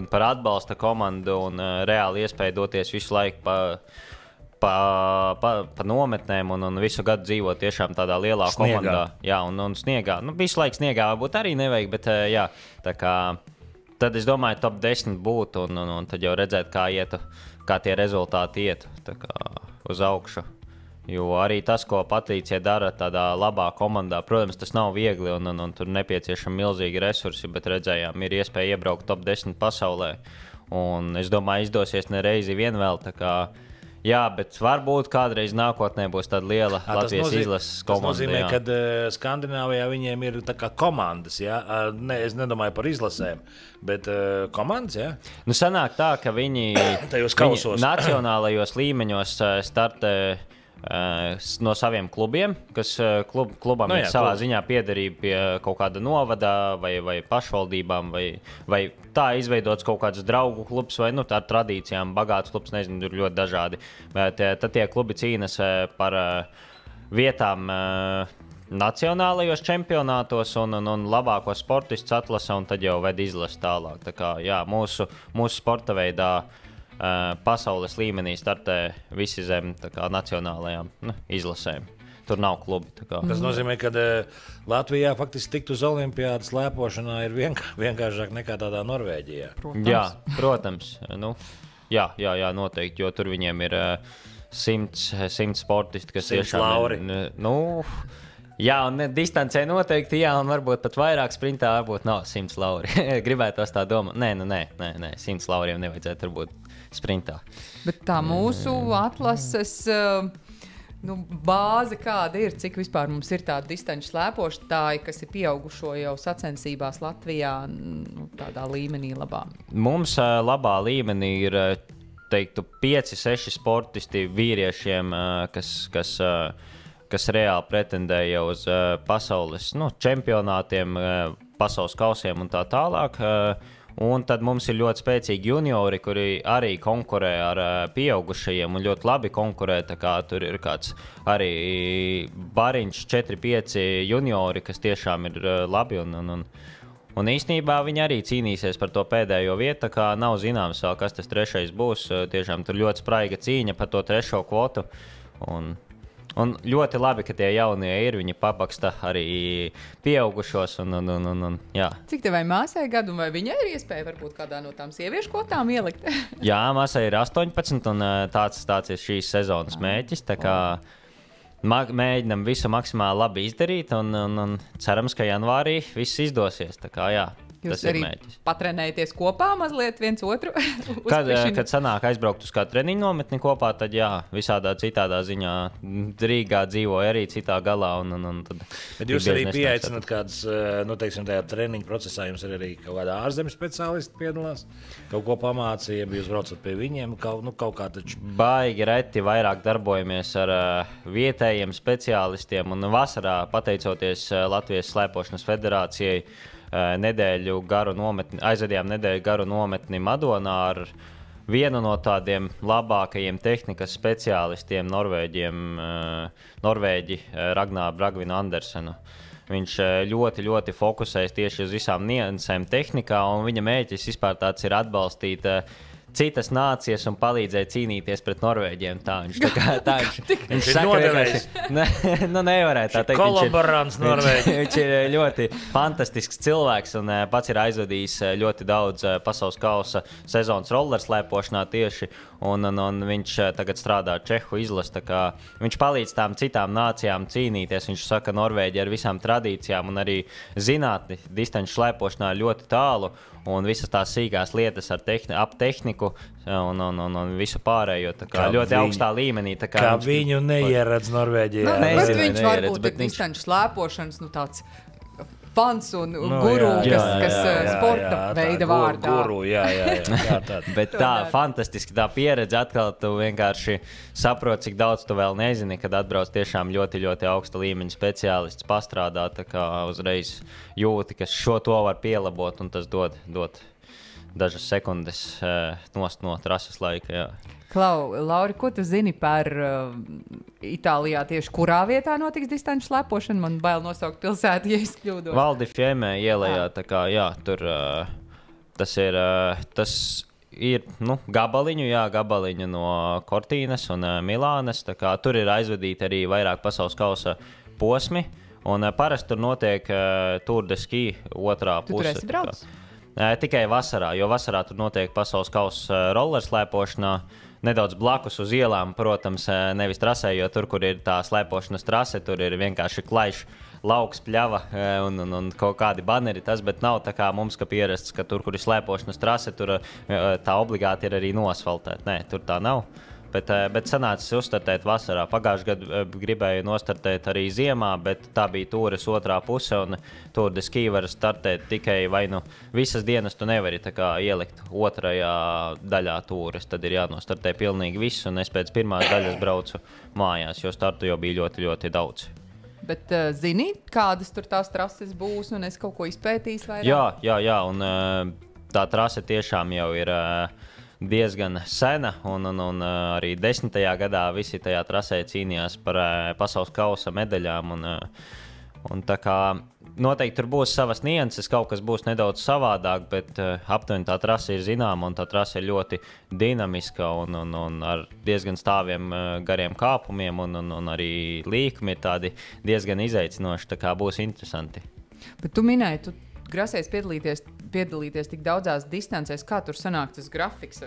par atbalsta komandu un reāli iespēju doties visu laiku pa nometnēm un visu gadu dzīvot tiešām tādā lielā komandā. Jā, un sniegā. Visu laiku sniegā varbūt arī nevajag, bet jā, tā kā tad es domāju, top 10 būtu un tad jau redzēt, kā tie rezultāti iet tā kā uz augšu. Jo arī tas, ko Patricija dara tādā labā komandā, protams, tas nav viegli un tur nepieciešami milzīgi resursi, bet redzējām, ir iespēja iebraukt top 10 pasaulē. Un es domāju, izdosies ne reizi vien vēl, tā kā jā, bet varbūt kādreiz nākotnē būs tāda liela Latvijas izlases komanda. Tas nozīmē, ka Skandināvijā viņiem ir tā kā komandas, jā? Es nedomāju par izlasēm, bet komandas, jā? Sanāk tā, ka viņi nacionālajos līmeņos startē no saviem klubiem, kas klubam ir savā ziņā piederība pie kaut kāda novada vai pašvaldībām, vai tā izveidots kaut kāds draugu klubs, vai tā ar tradīcijām bagāts klubs, nezinu, tur ļoti dažādi. Bet tad tie klubi cīnas par vietām nacionālajos čempionātos un labāko sportistus atlasa, un tad jau ved izlasi tālāk. Tā kā, jā, mūsu sporta veidā pasaules līmenī startē visi zem nacionālajām izlasēm. Tur nav klubi. Tas nozīmē, ka Latvijā faktiski tikt uz olimpiādas slēpošanā ir vienkāršāk nekā tādā Norvēģijā. Protams. Jā, noteikti, jo tur viņiem ir 100 sportisti, kas tiešām ir... Jā, un distancē noteikti, jā, un varbūt pat vairāk sprintā varbūt nav 100 lauri. Gribētos tā domāt. Nē, 100 lauriem nevajadzētu varbūt sprintā. Bet tā mūsu atlases bāze kāda ir, cik vispār mums ir tāda distanču slēpošana, kas ir pieaugušo jau sacensībās Latvijā tādā līmenī labā? Mums labā līmenī ir, teiktu, 5-6 sportisti vīriešiem, kas reāli pretendēja uz pasaules čempionātiem, pasaules kausiem un tā tālāk. Un tad mums ir ļoti spēcīgi juniori, kuri arī konkurē ar pieaugušajiem un ļoti labi konkurē. Tā kā tur ir kāds arī bariņš 4-5 juniori, kas tiešām ir labi. Un īstenībā viņi arī cīnīsies par to pēdējo vietu. Tā kā nav zināms vēl, kas tas trešais būs. Tiešām tur ļoti spraiga cīņa par to trešo kvotu. Un ļoti labi, ka tie jaunie ir, viņi papaksta arī pieaugušos. Jā. Cik tevai māsai gadu, vai viņai ir iespēja varbūt kādā no tām sieviešu kvotām ielikt? Jā, māsai ir 18, un tāds ir šīs sezonas mērķis. Tā kā, Mēģinam visu maksimāli labi izdarīt, un cerams, ka janvārī viss izdosies. Tā kā, jā, Jūs tas ir arī mērķis. Patrenēties kopā mazliet viens otru? Kad sanāk aizbraukt uz kādu treniņu nometni kopā, tad jā, visādā citādā ziņā Rīgā dzīvoja arī citā galā. Tad Bet jūs arī pieaicināt kādas, teiksim, tajā treniņu procesā, jums ir arī kaut kāda ārzemju speciālisti piedalās, kaut ko pamācīja, jūs braucat pie viņiem, kaut kā taču. Baigi reti vairāk darbojamies ar vietējiem speciālistiem, un vasarā, pateicoties Latvijas slēpošanas federācijai, aizvadījām nedēļu garu nometni Madonā ar vienu no tādiem labākajiem tehnikas speciālistiem, Norvēģi Ragnar Bragvinu Andersenu. Viņš ļoti, ļoti fokusējas tieši uz visām niansēm tehnikā, un viņa mērķis vispār tāds ir atbalstīt citas nācijas un palīdzēja cīnīties pret Norvēģiem. Viņš ir noderējis. Nevarētu tā teikt. Kolaborants Norvēģi. Viņš ir ļoti fantastisks cilvēks un pats ir aizvadījis ļoti daudz pasaules kausa sezonas rollerslēpošanā tieši. Un viņš tagad strādā Čehu izlasi. Viņš palīdz tām citām nācijām cīnīties. Viņš saka, ka Norvēģi ar visām tradīcijām un arī zinātni distanču slēpošanā ļoti tālu. Un visas tās sīkās lietas ar ap tehniku un visu pārējo. Ļoti augstā līmenī. Kā viņu neieredz Norvēģijā. Bet viņš varbūt ir distanču slēpošanas tāds fans un guru, kas sporta veida vārdā. Guru, jā, Bet tā fantastiski tā pieredze atkal tu vienkārši saproti, cik daudz tu vēl nezini, kad atbrauc tiešām ļoti, ļoti augsta līmeņa speciālists pastrādā, tā kā uzreiz jūti, ka šo to var pielabot un tas dod dažas sekundes nost no trases laika, jā. Klau, Lauri, ko tu zini par Itālijā tieši kurā vietā notiks distanču slēpošana? Man bail nosaukt pilsētu, ja es kļūdos. Valdi Fiemē ielējā, tā kā, jā, tur tas ir gabaliņu no Cortīnas un Milānas, tā kā tur ir aizvadīti arī vairāk pasaules kausa posmi, un parasti tur notiek Tour de Ski otrā puse. Tu tur esi braucis? Tikai vasarā, jo vasarā tur notiek pasaules kausa rollerslēpošanā, nedaudz blakus uz ielām, protams, nevis trasē, jo tur, kur ir tā slēpošanas trase, tur ir vienkārši klaišs lauks, pļava un kaut kādi baneri, bet nav tā kā mums, ka pierasts, ka tur, kur ir slēpošanas trase, tur tā obligāti ir arī noasfaltēta. Nē, tur tā nav. Bet sanācis uzstartēt vasarā. Pagājušajā gadā gribēju nostartēt arī ziemā, bet tā bija tūres otrā puse, un Tour de Ski var startēt tikai vai visas dienas tu nevari ielikt otrajā daļā tūres. Tad ir jānostartē pilnīgi viss, un es pēc pirmās daļas braucu mājās, jo startu jau bija ļoti, ļoti daudz. Bet zini, kādas tur tās trases būs, un es kaut ko izpētīju vairāk? Jā, un tā trase tiešām jau ir diezgan sena, un arī 10. gadā visi tajā trasē cīnījās par pasaules kausa medaļām. Un tā kā noteikti tur būs savas nianses, kaut kas būs nedaudz savādāk, bet aptuveni tā trase ir zināma, un tā trase ir ļoti dinamiska un ar diezgan stāviem gariem kāpumiem, un arī līkumi ir tādi diezgan izaicinoši, tā kā būs interesanti. Bet tu minēji, tu grasies piedalīties tik daudzās distancēs, kā tur sanāk tas grafiks?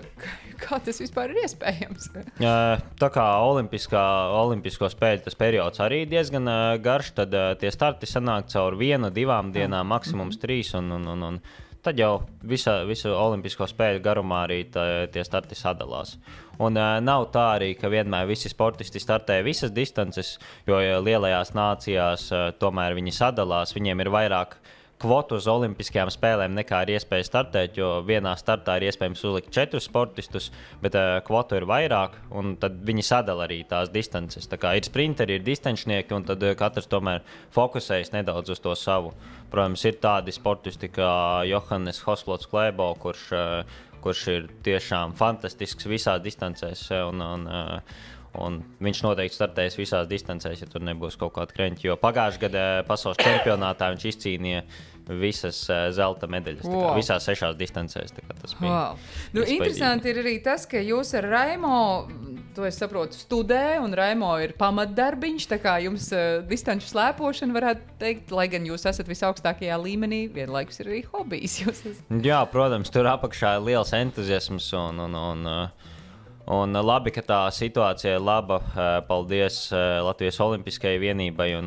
Kā tas vispār ir iespējams? Tā kā olimpisko spēļu tas periods arī diezgan garš, tad tie starti sanāk caur 1-2 dienām, maksimums 3, un tad jau visu olimpisko spēļu garumā arī tie starti sadalās. Un nav tā arī, ka vienmēr visi sportisti startē visas distances, jo lielajās nācijās tomēr viņi sadalās, viņiem ir vairāk kvotu uz olimpiskajām spēlēm nekā ir iespēja startēt, jo vienā startā ir iespējams uzlikt 4 sportistus, bet kvotu ir vairāk, un tad viņi sadala arī tās distances. Tā kā ir sprinteri, ir distančnieki, un tad katrs tomēr fokusējas nedaudz uz to savu. Protams, ir tādi sportisti kā Johannes Hoslots Klebo, kurš ir tiešām fantastisks visās distancēs, un viņš noteikti startēs visās distancēs, ja tur nebūs kaut kāda kreņķa. Jo pagājušajā gadā pasaules čempionātā viņš izcīnīja visas zelta medaļas, visās 6 distancēs. Tas bija interesanti ir arī tas, ka jūs ar Raimo, to es saprotu, studē, un Raimo ir pamatdarbiņš, tā kā jums distanču slēpošana varētu teikt, lai gan jūs esat visaugstākajā līmenī, vienlaikus ir arī hobijs. Jā, protams, tur apakšā ir liels entuziasms Un labi, ka tā situācija ir laba. Paldies Latvijas Olimpiskajai vienībai un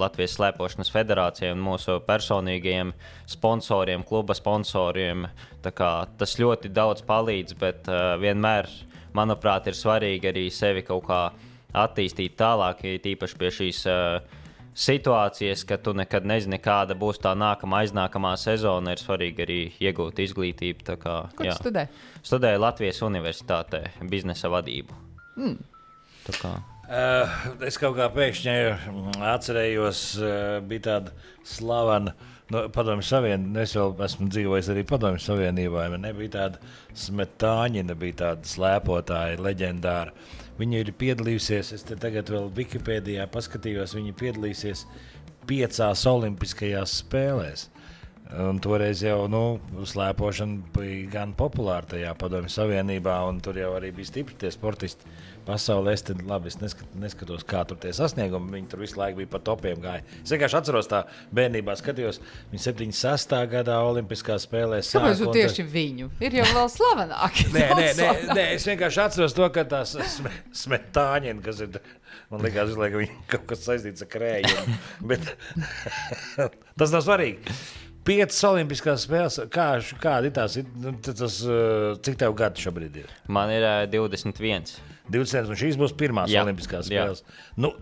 Latvijas slēpošanas federācijai un mūsu personīgajiem sponsoriem, kluba sponsoriem. Tā kā tas ļoti daudz palīdz, bet vienmēr, manuprāt, ir svarīgi arī sevi kaut kā attīstīt tālāk, tīpaši pie šīs situācijas, ka tu nekad nezini, kāda būs tā aiznākamā sezona. Ir svarīgi arī iegūt izglītību. Tā kā, Kur tu studē? Studēju Latvijas Universitātē biznesa vadību. Tā kā. Es kaut kā pēkšņi atcerējos, bija tāda slavena Padomju Savienība. Es vēl esmu dzīvojis arī Padomju Savienībā. Nebija tāda Smetāņina, bija tāda slēpotāja, leģendāra. Viņa ir piedalījusies, es te tagad vēl Wikipēdijā paskatījos, viņa piedalīsies 5 olimpiskajās spēlēs. Un toreiz jau slēpošana bija gan populāra tajā Padomju Savienībā, un tur jau arī bija stipri tie sportisti pasaulē. Es neskatos, kā tur tie sasniegumi, viņi tur visu laiku bija pa topiem gāja. Es vienkārši atceros tā bērnībā skatījos, viņi 76. gadā olimpiskās spēlēs sāka. Kāpēc tu tieši viņu? Ir jau vēl slavenāki. Nē, es vienkārši atceros to, ka tās Smetāņina, kas ir, man likās visu laiku, viņi kaut kas saistīts ar krējiem, bet tas nav svarīgi. 5 olimpiskās spēles, kādi ir tās, cik tev gadi šobrīd ir? Man ir 21. 21, un šīs būs pirmās olimpiskās spēles.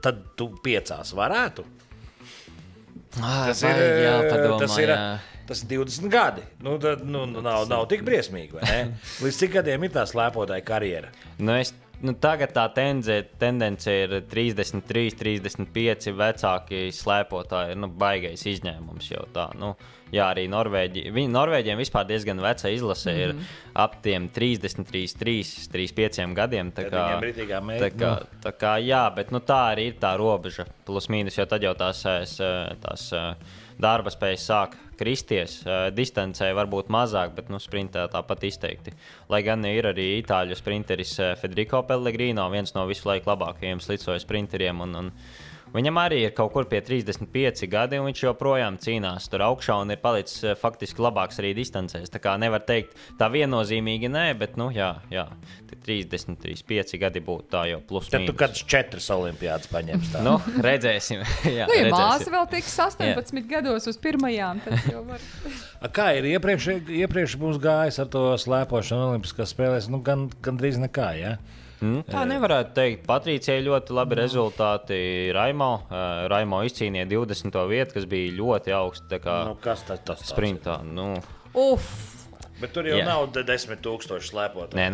Tad tu 5 varētu? Tas ir 20 gadi. Nav tik briesmīgi, vai ne? Līdz cik gadiem ir tā slēpotāja karjera? Tagad tā tendence ir 33, 35 vecāki slēpotāji. Ir baigais izņēmums jau tā. Arī Norvēģiem vispār diezgan veca izlase ir ap tiem 33, 35 gadiem. Tā kā, jā, bet tā arī ir tā robeža. Plus mīnus, jo tad jau tās darba spējas sāk kristies. Distancē varbūt mazāk, bet sprintā tāpat izteikti. Lai gan ir arī itāļu sprinteris Federico Pellegrino, viens no visu laiku labākajiem slicoja sprinteriem. Viņam arī ir kaut kur pie 35 gadi, un viņš joprojām cīnās tur augšā un ir palicis faktiski labāks arī distancēs. Tā kā nevar teikt tā viennozīmīgi nē, bet 30, 35 gadi būtu tā jau plus mīnus. Tad tu kāds 4 olimpiādas paņems tā. Redzēsim. Jā, ja māsa vēl tiks 18 gados uz pirmajām, tad jau var. Kā ir iepriekš mums gājis ar to slēpošanu olimpiskās spēlēs? Gandrīz nekā, jā? Tā nevarētu teikt. Patricijai ļoti labi rezultāti. Raimo izcīnīja 20. vietu, kas bija ļoti augsta. Kas tas sprintā? Bet tur jau nav 10,000 slēpotāji. Nē,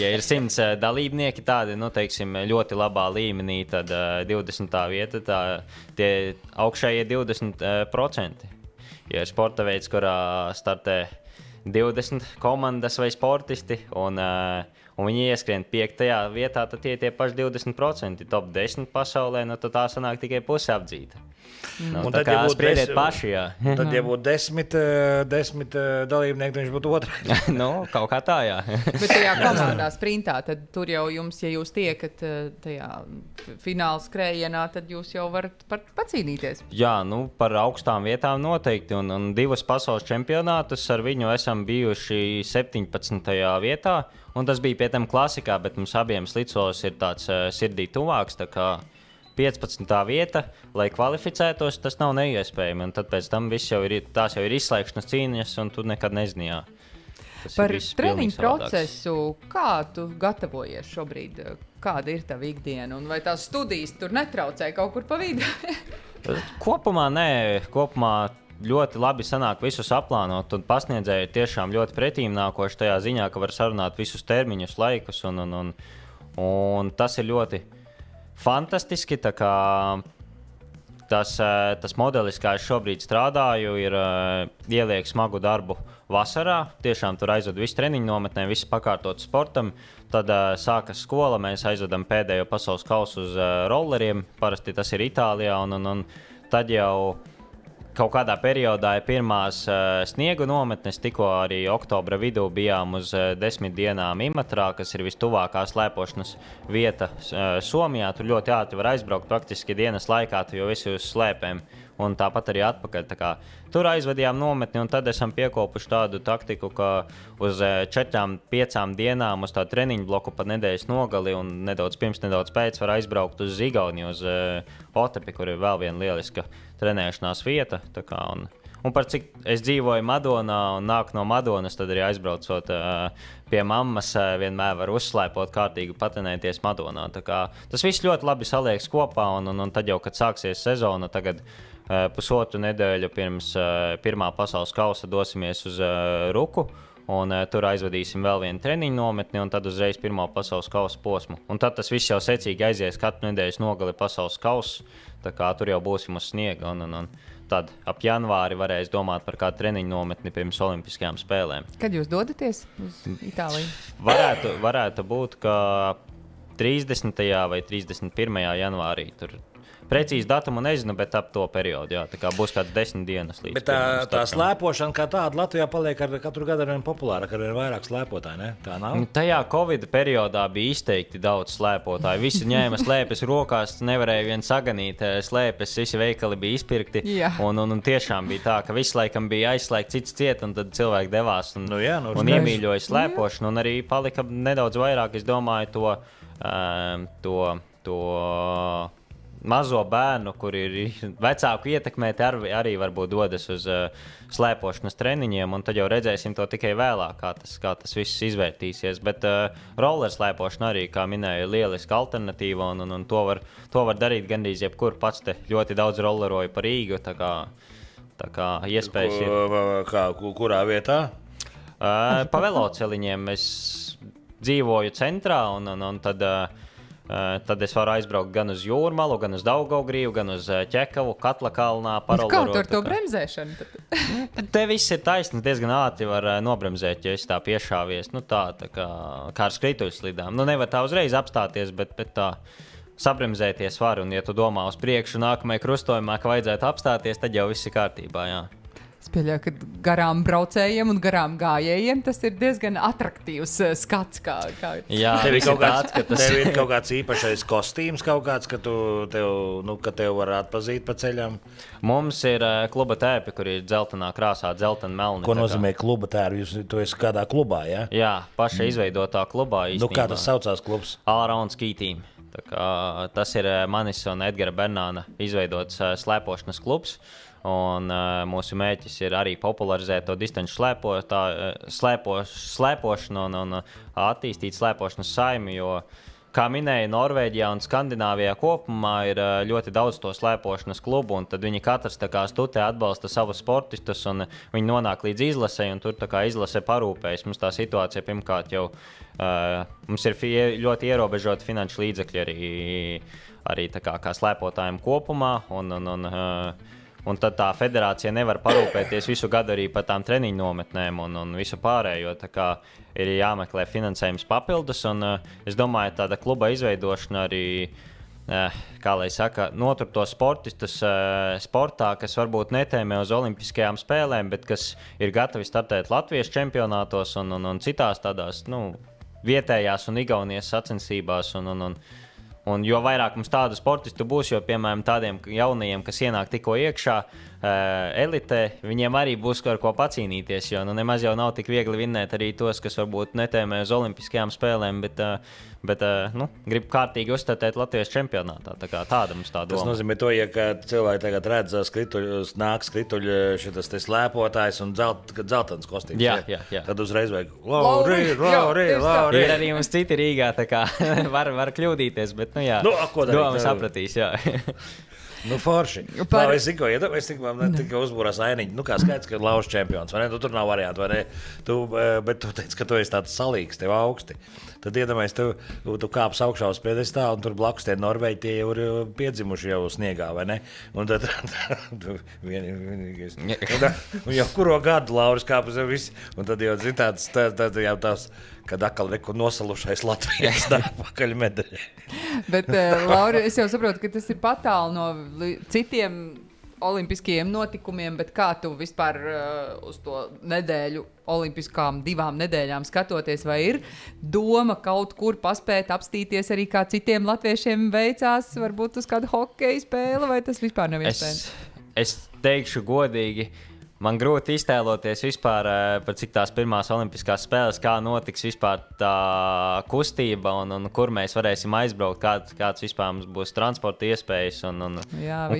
ja ir 100 dalībnieki, tādi, teiksim, ļoti labā līmenī, tad 20. vieta, tie augšējie 20%. Ja ir sporta veids, kurā startē 20 komandas vai sportisti, un viņi ieskrien 5. vietā, tad tie paši 20%. Top 10 pasaulē, tad tā sanāk tikai pusi apdzīta. Tā kā spriediet paši, jā. Tad, ja būtu 10 dalībnieki, viņš būtu otrais. Kaut kā tā, jā. Bet tajā komandā sprintā, tad tur jau jums, ja jūs tiekat tajā fināla skrējienā, tad jūs jau varat pacīnīties. Jā, par augstām vietām noteikti. Un 2 pasaules čempionātus ar viņu esam bijuši 17. vietā. Un tas bija pie tam klasikā, bet mums abiem slicos ir tāds sirdī tuvāks. Tā kā 15. vieta, lai kvalificētos, tas nav neiespējami. Un tad pēc tam tās jau ir izslēgšanas cīņas, un tu nekad nezini. Par treniņu procesu, kā tu gatavojies šobrīd? Kāda ir tava ikdiena? Un vai tās studijas tur netraucē kaut kur pa vidu? Kopumā nē. Kopumā ļoti labi sanāk visus aplānot, un pasniedzēji ir tiešām ļoti pretīmnākoši tajā ziņā, ka var sarunāt visus termiņus, laikus, un tas ir ļoti fantastiski. Tā kā tas modelis, kā es šobrīd strādāju, ir ieliek smagu darbu vasarā. Tiešām tur aizved visu treniņu nometnē, visu pakārtot sportam. Tad sākas skola, mēs aizvedam pēdējo pasaules kausu uz rolleriem. Parasti tas ir Itālijā, un tad jau kaut kādā periodā ir pirmās sniegu nometnes. Tikko arī oktobra vidū bijām uz 10 dienām Imatrā, kas ir vistuvākā slēpošanas vieta Somijā. Tur ļoti ātri var aizbraukt, praktiski dienas laikā, tu jau esi uz slēpēm. un tāpat arī atpakaļ. Tā kā tur aizvedījām nometni, un tad esam piekopuši tādu taktiku, ka uz 4-5 dienām uz tādu treniņu bloku pa nedēļas nogali un nedaudz pirms, nedaudz pēc var aizbraukt uz Igauniju, uz Otepi, kur ir vēl viena lieliska trenēšanās vieta. Tā kā, un par cik es dzīvoju Madonā un nāku no Madonas, tad arī aizbraucot pie mammas, vienmēr var uzslēpot kārtīgi patinēties Madonā. Tā kā, tas viss ļoti labi saliekas kopā, un tad jau, kad sāksies sezona, tagad pusotru nedēļu pirms pirmā pasaules kausa dosimies uz Ruku, un tur aizvadīsim vēl vienu treniņu nometni, un tad uzreiz pirmā pasaules kausa posmu. Un tad tas viss jau secīgi aizies katru nedēļas nogali pasaules kausu, tā kā tur jau būsim uz sniega, un tad ap janvāri varēs domāt par kādu treniņu nometni pirms olimpiskajām spēlēm. Kad jūs dodaties uz Itāliju? Varētu būt, ka 30. vai 31. janvārī tur. Precīzi datumu nezinu, bet ap to periodu, jā, tā kā būs kāds 10 dienas līdz. Bet tā slēpošana kā tāda Latvijā paliek katru gadu arvien populārāka, arvien vairāk slēpotāji, ne? Tā nav? Tajā Covid periodā bija izteikti daudz slēpotāju. Visi ņēma slēpes rokās, nevarēja vien saganīt slēpes, visi veikali bija izpirkti. Un tiešām bija tā, ka visu laikam bija aizslēgts cits ciet, un tad cilvēki devās un iemīļoja slēpošanu, un arī palika nedaudz vairāk, es domāju, to mazo bērnu, kur ir vecāku ietekmēti, arī varbūt dodas uz slēpošanas treniņiem, un tad jau redzēsim to tikai vēlāk, kā tas viss izvērtīsies. Bet roller slēpošana arī, kā minēju, ir lieliska alternatīva, un to var darīt gandrīz jebkur. Pats te ļoti daudz rolleroju pa Rīgu, tā kā iespējas ir. Kurā vietā? Pa veloceliņiem es dzīvoju centrā, un tad es varu aizbraukt gan uz Jūrmalu, gan uz Daugavgrīvu, gan uz Ķekavu, Katlakalnā, parollerot. Kā tur to bremzēšanu? Te viss ir taisnīgs, diezgan ātri var nobremzēt, ja esi tā piešāvies. Tā kā ar skrituļslidām. Nevar tā uzreiz apstāties, bet tā sabremzēties var. Un ja tu domā uz priekšu nākamajā krustojumā, ka vajadzētu apstāties, tad jau viss ir kārtībā, jā. Es pieļauju, ka garām braucējiem un garām gājējiem tas ir diezgan atraktīvs skats. Jā, tev ir kaut kāds īpašais kostīms, kaut kāds, ka tev var atpazīt pa ceļam? Mums ir kluba tērpi, kur ir dzeltenā krāsā, dzeltena melni. Ko nozīmē kluba tērpi? Tu esi kādā klubā, jā? Jā, paša izveidotā klubā īstenībā. Kā tas saucās klubs? All Around Ski Team. Tas ir manis un Edgara Bernāna izveidots slēpošanas klubs. Un mūsu mērķis ir arī popularizēt to distanču slēpošanu un attīstīt slēpošanas saimi, jo, kā minēja, Norvēģijā un Skandināvijā kopumā ir ļoti daudz to slēpošanas klubu, un tad viņi katrs tā kā stutē atbalsta savus sportistus, un viņi nonāk līdz izlasei, un tur tā kā izlase parūpējas. Mums tā situācija pirmkārt jau, mums ir ļoti ierobežoti finanšu līdzekļi arī tā kā slēpotājiem kopumā, un tad tā federācija nevar parūpēties visu gadu arī par tām treniņu nometnēm un visu pārējo. Tā kā ir jāmeklē finansējums papildus, un es domāju, tāda kluba izveidošana arī, kā lai saka, notur to sportistus sportā, kas varbūt netēmē uz olimpiskajām spēlēm, bet kas ir gatavi startēt Latvijas čempionātos un citās tādās, vietējās un Igaunijas sacensībās, un jo vairāk mums tādu sportistu būs, jo, piemēram, tādiem jaunajiem, kas ienāk tikko iekšā elitē, viņiem arī būs ar ko pacīnīties, jo nemaz jau nav tik viegli vinnēt arī tos, kas varbūt netēmē uz olimpiskajām spēlēm, bet grib kārtīgi uzstātēt Latvijas čempionātā. Tā kā tāda mums tā doma. Tas nozīmē to, ja cilvēki tagad redz nāk skrituļu šitas te slēpotājs un dzeltens kostīms. Jā. Tad uzreiz vajag Lauri. Ir arī mums citi Rīgā, tā kā var kļūdīties, bet doma sapratīs, jā. Forši. Es tikai uzbūrās ainiņu. Kā skaidrs, ka Lauris čempions, vai ne? Tur nav variantu, vai ne? Bet tu teici, ka tu esi tāds salīgs, tev augsti. Tad iedomājies, tu kāps augšā uz piedestālu, un tur blakus tie Norvēģi, tie jau ir piedzimuši jau sniegā, vai ne? Un tad vienīgais. Un jau kuro gadu Lauris kāp uz visi. Un tad jau zin tāds, kad atkal nekur nosalušais Latvijas pakaļ medaļai. Bet, Lauri, es jau saprotu, ka tas ir patāli no citiem olimpiskajiem notikumiem, bet kā tu vispār uz to nedēļu, olimpiskām 2 nedēļām skatoties, vai ir doma kaut kur paspēt apstīties arī kā citiem latviešiem veicās, varbūt uz kādu hokeja spēli, vai tas vispār nav iespējams? es teikšu godīgi, man grūti iztēloties vispār, par cik tās pirmās olimpiskās spēles, kā notiks vispār tā kustība un kur mēs varēsim aizbraukt, kāds vispār mums būs transporta iespējas un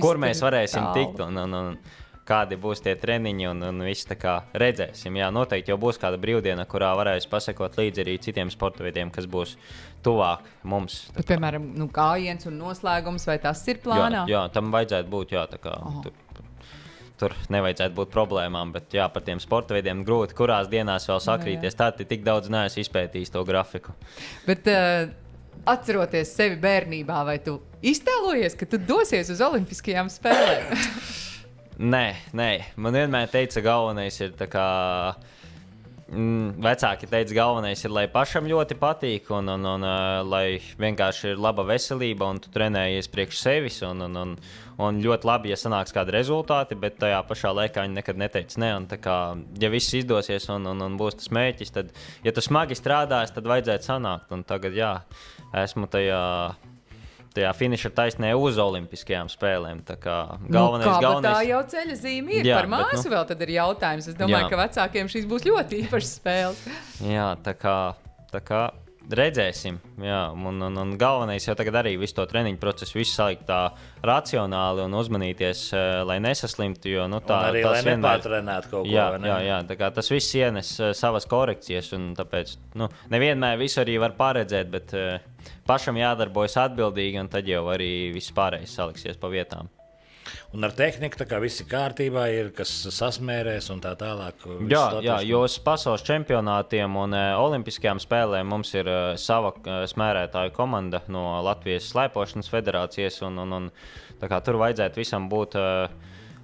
kur mēs varēsim tikt un kādi būs tie treniņi un viss tā kā redzēsim. Jā, noteikti jau būs kāda brīvdiena, kurā varēs pasakot līdzi arī citiem sporta veidiem, kas būs tuvāk mums. Bet, piemēram, gājiens un noslēgums, vai tas ir plānā? Jā, tam vajadzētu būt, jā, tā kā tur nevajadzētu būt problēmām, bet jā, par tiem sporta veidiem grūti, kurās dienās vēl sakrīties. Tātad tik daudz neesmu izpētījis to grafiku. Bet atceroties sevi bērnībā, vai tu iztēlojies, ka tu dosies uz olimpiskajām spēlēm? Nē, man vienmēr teica, galvenais ir tā kā vecāki teica, galvenais ir, lai pašam ļoti patīk un lai vienkārši ir laba veselība un tu trenējies priekš sevis un ļoti labi, ja sanāks kādi rezultāti, bet tajā pašā laikā viņi nekad neteica ne. Un tā kā, ja viss izdosies un būs tas mērķis, tad, ja tu smagi strādāsi, tad vajadzētu sanākt. Un tagad, jā, esmu tajā finiša taisnē uz olimpiskajām spēlēm. Tā kā galvenais... Tā jau ceļa zīme ir. Jā, par māsu vēl tad ir jautājums. Es domāju, ka vecākiem šīs būs ļoti īpašas spēles. Jā, tā kā redzēsim. Jā, un galvenais jau tagad arī visu to treniņu procesu, visu salikt tā racionāli un uzmanīties, lai nesaslimtu, jo tā arī, tas lai nepārtrenētu kaut ko. Jā, tā kā tas viss ienes savas korekcijas, un tāpēc nevienmēr visu arī var paredzēt, bet pašam jādarbojas atbildīgi, un tad jau arī viss pārējais saliksies pa vietām. Un ar tehniku tā kā viss ir kārtībā, ir kas sasmērēs un tā tālāk. Jā, jo uz pasaules čempionātiem un olimpiskajām spēlēm mums ir sava smērētāju komanda no Latvijas slēpošanas federācijas, un tā kā tur vajadzētu visam būt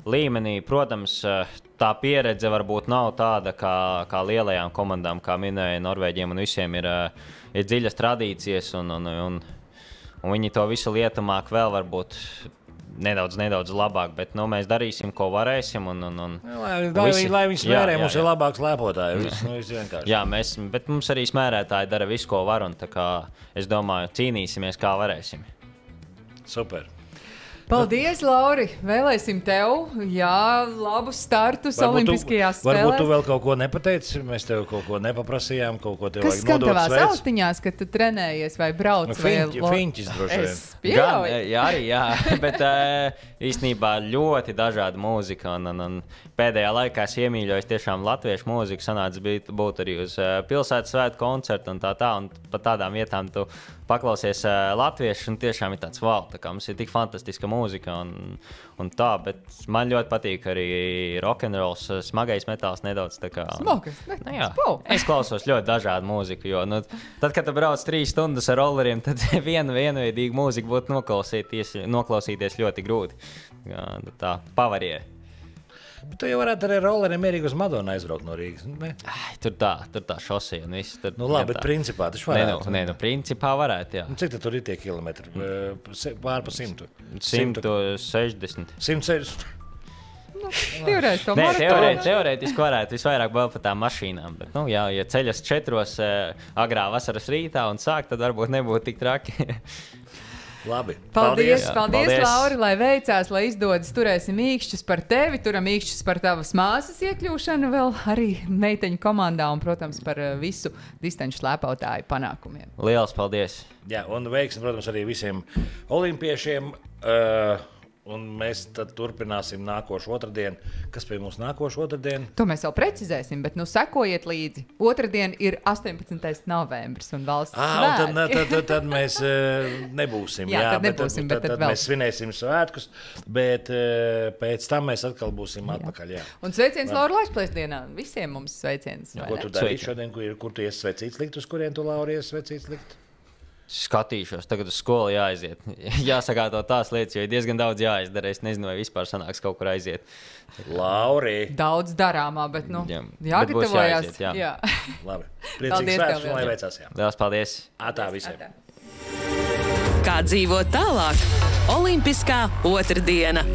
līmenī. Protams, tā pieredze varbūt nav tāda kā lielajām komandām, kā minēja Norvēģiem, un visiem ir dziļas tradīcijas, un viņi to visu lietu māk vēl varbūt nedaudz labāk, bet mēs darīsim, ko varēsim. Lai viņi smērē, mums ir labāk slēpotāji. Viss vienkārši. Jā, bet mums arī smērētāji dara visu, ko var, un tā kā, es domāju, cīnīsimies, kā varēsim. Super. Paldies, Lauri! Vēlēsim tev, labus startus olimpiskajās spēlēs. Varbūt tu vēl kaut ko nepateici, mēs tev kaut ko nepaprasījām, kaut ko tev vajag nodot sveic. Kas skan tavās austiņās, kad tu trenējies vai brauc? Fiņķis droši vien. Es pieļauju. Jā, bet īstenībā ļoti dažāda mūzika, un pēdējā laikā es iemīļojos tiešām latviešu mūziku, sanāca būt arī uz pilsētas svētku koncertu un un pa tādām vietām tu paklausies latviešu, un tiešām ir tāds wow, tā kā mums ir tik fantastiska mūzika un tā, bet man ļoti patīk arī rock'n'rolls, smagais metāls nedaudz tā kā. Smagais metāls. Es klausos ļoti dažādu mūziku, jo tad, kad tu brauc 3 stundas ar rolleriem, tad vienveidīgu mūziku būtu noklausīties ļoti grūti. Tā pavarie. Bet tu jau varētu arī rolleriem mierīgi uz Madonu aizbraukt no Rīgas. Tur tā šosija un viss. Labi, bet principā taču varētu. Principā varētu, jā. Cik tad tur ir tie kilometri? Pār pa 100? 160. 160. Divreiz to maratonu. Teorētiski varētu visvairāk vēl pa tām mašīnām, bet, ja ceļas 4 agrā vasaras rītā un sāk, tad varbūt nebūtu tik traki. Labi. Paldies, Lauri, lai veicās, lai izdodas. Turēsim īkšķus par tevi, turam īkšķus par tavas māsas iekļūšanu vēl arī meiteņu komandā un, protams, par visu distanču slēpotāju panākumiem. Lielas paldies! Jā, un veiksim, protams, arī visiem olimpiešiem. Un mēs tad turpināsim nākošu otrdienu. Kas pie mums nākošu otrdienu? To mēs vēl precizēsim, bet sekojiet līdzi. Otrdien ir 18. novembris un valsts svētki. Tad mēs nebūsim. Tad nebūsim, bet tad vēl. Mēs svinēsim svētkus, bet pēc tam mēs atkal būsim atpakaļ. Jā. Un sveiciens Laura Laišplēs dienā. Visiem mums sveiciens. Ko tu darīsi šodien, kur tu iesi svecīts likt, uz kurien tu, Laura, iesi svecīts likt? Skatīšos, tagad uz skolu jāaiziet. Jāsagāto tās lietas, jo ir diezgan daudz jāizdara. Es nezinu, vai vispār sanāks kaut kur aiziet. Lauri! Daudz darāmā, bet jāgatavojās. Jā. Labi. Priecīgs svētkus un lai veicās. Lielas paldies! Atā visiem! Kā dzīvot tālāk? Olimpiskā otrdiena.